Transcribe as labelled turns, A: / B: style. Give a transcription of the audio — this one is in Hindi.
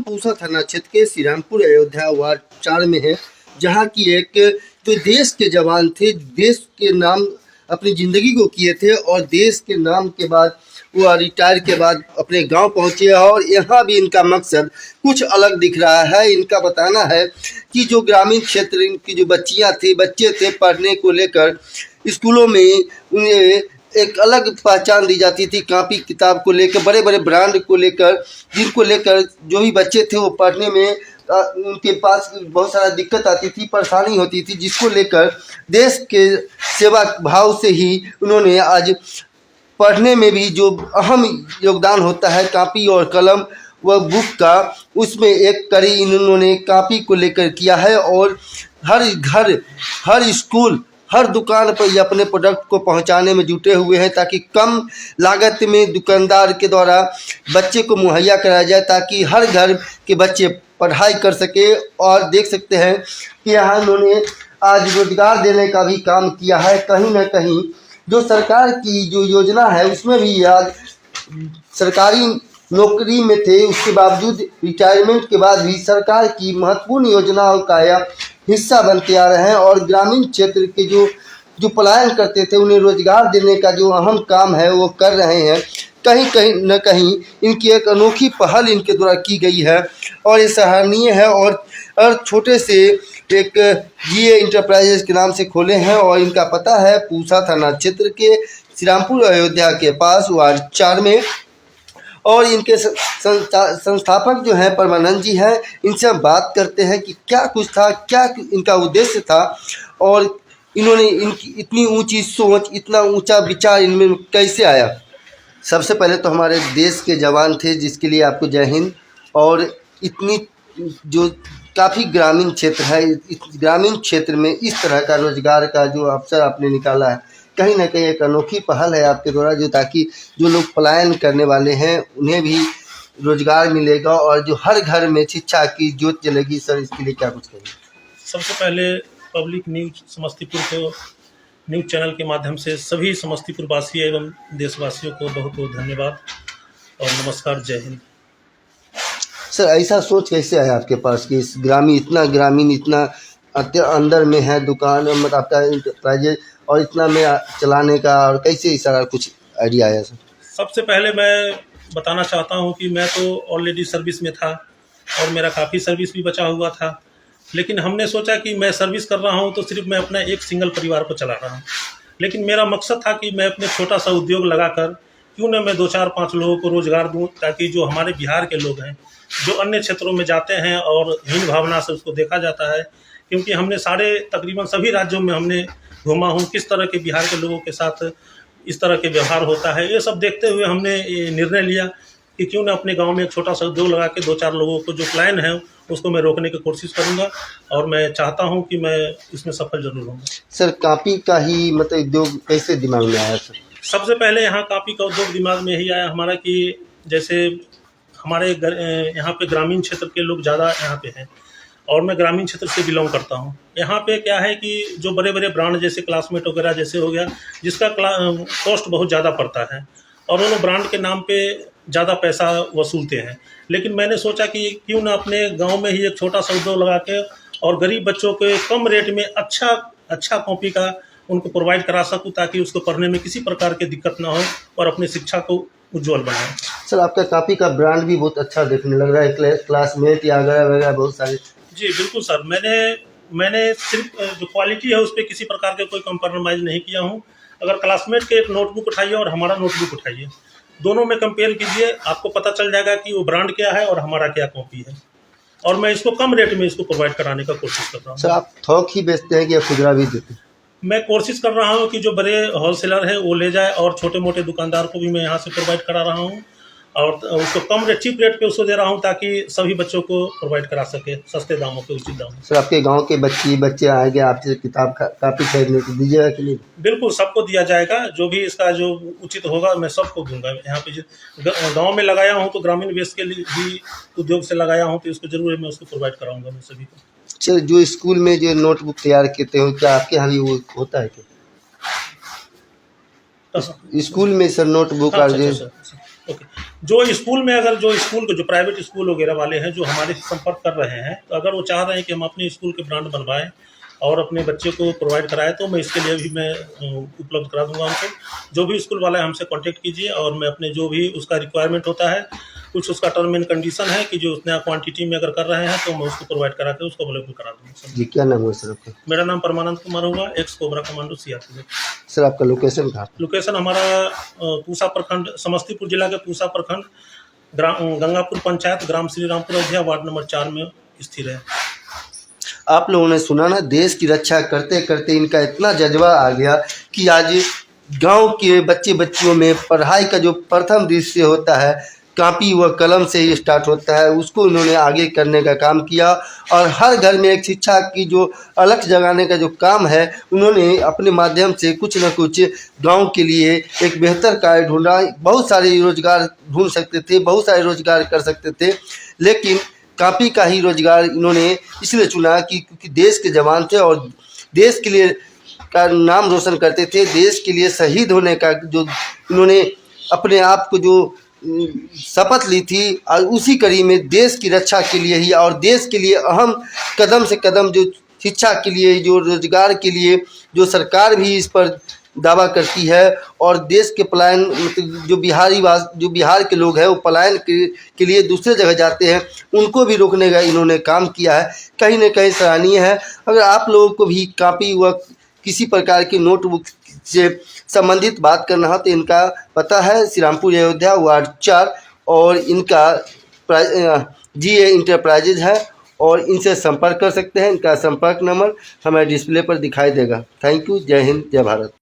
A: पूसा थाना क्षेत्र के श्री रामपुर अयोध्या वार्ड 4 में है, जहां की एक जो देश के जवान थे, देश के नाम अपनी ज़िंदगी को किए थे और देश के नाम के बाद वो रिटायर के बाद अपने गांव पहुंचे और यहाँ भी इनका मकसद कुछ अलग दिख रहा है। इनका बताना है कि जो ग्रामीण क्षेत्र की जो बच्चे थे पढ़ने को लेकर स्कूलों में उन्हें एक अलग पहचान दी जाती थी, कॉपी किताब को लेकर, बड़े बड़े ब्रांड को लेकर, जिनको लेकर जो भी बच्चे थे वो पढ़ने में उनके पास बहुत सारा दिक्कत आती थी, परेशानी होती थी, जिसको लेकर देश के सेवा भाव से ही उन्होंने आज पढ़ने में भी जो अहम योगदान होता है कॉपी और कलम व बुक का, उसमें एक कड़ी इन्होंने कॉपी को लेकर किया है और हर घर, हर स्कूल, हर दुकान पर ये अपने प्रोडक्ट को पहुंचाने में जुटे हुए हैं, ताकि कम लागत में दुकानदार के द्वारा बच्चे को मुहैया कराया जाए, ताकि हर घर के बच्चे पढ़ाई कर सके। और देख सकते हैं कि यहाँ इन्होंने आज रोजगार देने का भी काम किया है। कहीं ना कहीं जो सरकार की जो योजना है उसमें भी आज सरकारी नौकरी में थे, उसके बावजूद रिटायरमेंट के बाद भी सरकार की महत्वपूर्ण योजनाओं का यह हिस्सा बनते आ रहे हैं और ग्रामीण क्षेत्र के जो पलायन करते थे उन्हें रोजगार देने का जो अहम काम है वो कर रहे हैं। कहीं न कहीं इनकी एक अनोखी पहल इनके द्वारा की गई है और ये सराहनीय है। और छोटे से एक जीए इंटरप्राइजेज के नाम से खोले हैं और इनका पता है पूसा थाना क्षेत्र के श्री रामपुर अयोध्या के पास वार्ड 4 में। और इनके संस्थापक जो हैं परमानंद जी हैं, इनसे हम बात करते हैं कि क्या कुछ था, क्या इनका उद्देश्य था और इन्होंने इनकी इतनी ऊंची सोच, इतना ऊंचा विचार इनमें कैसे आया। सबसे पहले तो हमारे देश के जवान थे, जिसके लिए आपको जय हिंद। और इतनी जो काफ़ी ग्रामीण क्षेत्र है, इस ग्रामीण क्षेत्र में इस तरह का रोजगार का जो अवसर आपने निकाला है, कहीं ना कहीं एक अनोखी पहल है आपके द्वारा, जो ताकि जो लोग पलायन करने वाले हैं उन्हें भी रोजगार मिलेगा और जो हर घर में शिक्षा की ज्योत जलेगी। सर, इसके लिए क्या कुछ करेंगे?
B: सबसे पहले पब्लिक न्यूज समस्तीपुर को न्यूज़ चैनल के माध्यम से सभी समस्तीपुर वासी एवं देशवासियों को बहुत बहुत धन्यवाद और नमस्कार, जय हिंद।
A: सर, ऐसा सोच कैसे आया आपके पास कि इस ग्रामीण इतना अंदर में है दुकान, मतलब आपका इंटरप्राइजेज, और इतना में चलाने का, और कैसे सारा कुछ आइडिया आया सर?
B: सबसे पहले मैं बताना चाहता हूं कि मैं तो ऑलरेडी सर्विस में था और मेरा काफ़ी सर्विस भी बचा हुआ था, लेकिन हमने सोचा कि मैं सर्विस कर रहा हूं तो सिर्फ मैं अपना एक सिंगल परिवार को चला रहा हूं, लेकिन मेरा मकसद था कि मैं अपने छोटा सा उद्योग लगाकर क्यों न मैं 2-4-5 लोगों को रोज़गार दूं, ताकि जो हमारे बिहार के लोग हैं जो अन्य क्षेत्रों में जाते हैं और हीन भावना से उसको देखा जाता है, क्योंकि हमने तकरीबन सभी राज्यों में हमने घूमा हूँ, किस तरह के बिहार के लोगों के साथ इस तरह के व्यवहार होता है, ये सब देखते हुए हमने ये निर्णय लिया कि क्यों ना अपने गांव में एक छोटा सा उद्योग लगा के 2-4 लोगों को जो प्लान है उसको मैं रोकने की कोशिश करूंगा और मैं चाहता हूं कि मैं इसमें सफल जरूर होऊंगा।
A: सर, कॉपी का ही मतलब उद्योग कैसे दिमाग में आया सर?
B: सबसे पहले यहाँ कॉपी का उद्योग दिमाग में ही आया हमारा कि जैसे हमारे यहाँ पे ग्रामीण क्षेत्र के लोग ज़्यादा यहाँ पे हैं और मैं ग्रामीण क्षेत्र से बिलोंग करता हूँ। यहाँ पे क्या है कि जो बड़े बड़े ब्रांड जैसे क्लासमेट वगैरह जैसे हो गया, जिसका कॉस्ट बहुत ज़्यादा पड़ता है और उन ब्रांड के नाम पे ज़्यादा पैसा वसूलते हैं, लेकिन मैंने सोचा कि क्यों ना अपने गांव में ही एक छोटा सा उद्योग लगा के और गरीब बच्चों के कम रेट में अच्छा कॉपी का उनको प्रोवाइड करा सकूँ, ताकि उसको पढ़ने में किसी प्रकार की दिक्कत ना हो और अपनी शिक्षा को उज्ज्वल बनाएं।
A: सर, आपका कॉपी का ब्रांड भी बहुत अच्छा देखने लग रहा है, क्लासमेट या वगैरह बहुत सारे।
B: जी बिल्कुल सर, मैंने सिर्फ जो क्वालिटी है उस पर किसी प्रकार के कोई कंप्रोमाइज़ नहीं किया हूँ। अगर क्लासमेट के एक नोटबुक उठाइए और हमारा नोटबुक उठाइए, दोनों में कंपेयर कीजिए, आपको पता चल जाएगा कि वो ब्रांड क्या है और हमारा क्या कॉपी है, और मैं इसको कम रेट में इसको प्रोवाइड कराने का कोशिश कर रहा हूँ।
A: सर, आप थोक ही बेचते हैं कि खुदरा भी देते हैं?
B: मैं कोशिश कर रहा हूँ कि जो बड़े होलसेलर है वो ले जाए और छोटे मोटे दुकानदार को भी मैं यहाँ से प्रोवाइड करा रहा हूँ और उसको कम रेट, चीप रेट पे उसको दे रहा हूँ, ताकि सभी बच्चों को प्रोवाइड करा सके सस्ते दामों पे, उचित दामों।
A: सर, आपके गांव के बच्चे आएंगे आपसे किताब कापी खरीदने को, दीजिएगा कि नहीं?
B: बिल्कुल, सबको दिया जाएगा, जो भी इसका जो उचित होगा मैं सबको दूंगा। यहाँ पे गांव में लगाया हूँ तो ग्रामीण बेस के लिए भी उद्योग से लगाया हूँ, तो इसको जरूर मैं उसको प्रोवाइड कराऊंगा मैं सभी को।
A: सर, जो स्कूल में जो नोटबुक तैयार करते हो, क्या आपके यहाँ भी वो होता है क्या? स्कूल में सर नोटबुक?
B: अच्छा, ओके। जो स्कूल में अगर जो स्कूल के जो प्राइवेट स्कूल वगैरह वाले हैं जो हमारे से संपर्क कर रहे हैं, तो अगर वो चाह रहे हैं कि हम अपने स्कूल के ब्रांड बनवाएं और अपने बच्चे को प्रोवाइड कराएं, तो मैं इसके लिए भी मैं उपलब्ध करा दूंगा उनको। जो भी स्कूल वाला है हमसे कांटेक्ट कीजिए और मैं अपने जो भी उसका रिक्वायरमेंट होता है, कुछ उसका टर्म एंड कंडीशन है कि जो उतना क्वांटिटी में अगर कर रहे हैं तो मैं उसको प्रोवाइड करा के उसको अवेलेबल करा दूँगा।
A: जी, क्या नाम है सर आपका?
B: मेरा नाम परमानंद कुमार होगा, x cobra commando CRPF.
A: Sir आपका लोकेशन कहाँ?
B: लोकेशन हमारा पूसा प्रखंड, समस्तीपुर जिला के पूसा प्रखंड, ग्राम गंगापुर पंचायत, ग्राम श्री रामपुर अयोध्या, वार्ड नंबर 4 में स्थिर है।
A: आप लोगों ने सुना ना, देश की रक्षा करते करते इनका इतना जज्बा आ गया कि आज गांव के बच्चे बच्चियों में पढ़ाई का जो प्रथम दृश्य होता है, कापी व कलम से ही स्टार्ट होता है, उसको इन्होंने आगे करने का काम किया। और हर घर में एक शिक्षा की जो अलख जगाने का जो काम है, उन्होंने अपने माध्यम से कुछ न कुछ गांव के लिए एक बेहतर कार्य ढूंढा। बहुत सारे रोजगार ढूंढ सकते थे, बहुत सारे रोजगार कर सकते थे, लेकिन कापी का ही रोजगार इन्होंने इसलिए चुना कि क्योंकि देश के जवान थे और देश के लिए का नाम रोशन करते थे। देश के लिए शहीद होने का जो इन्होंने अपने आप को जो शपथ ली थी, और उसी कड़ी में देश की रक्षा के लिए ही और देश के लिए अहम कदम से कदम जो शिक्षा के लिए, जो रोजगार के लिए, जो सरकार भी इस पर दावा करती है, और देश के पलायन मतलब जो बिहार के लोग हैं वो पलायन के लिए दूसरे जगह जाते हैं, उनको भी रोकने का इन्होंने काम किया है। कहीं न कहीं सराहनीय है। अगर आप लोगों को भी कापी व किसी प्रकार की नोटबुक से संबंधित बात करना हो तो इनका पता है श्री रामपुर अयोध्या वार्ड 4, और इनका GA इंटरप्राइजेज है, और इनसे संपर्क कर सकते हैं। इनका संपर्क नंबर हमें डिस्प्ले पर दिखाई देगा। Thank you. जय हिंद, जय भारत।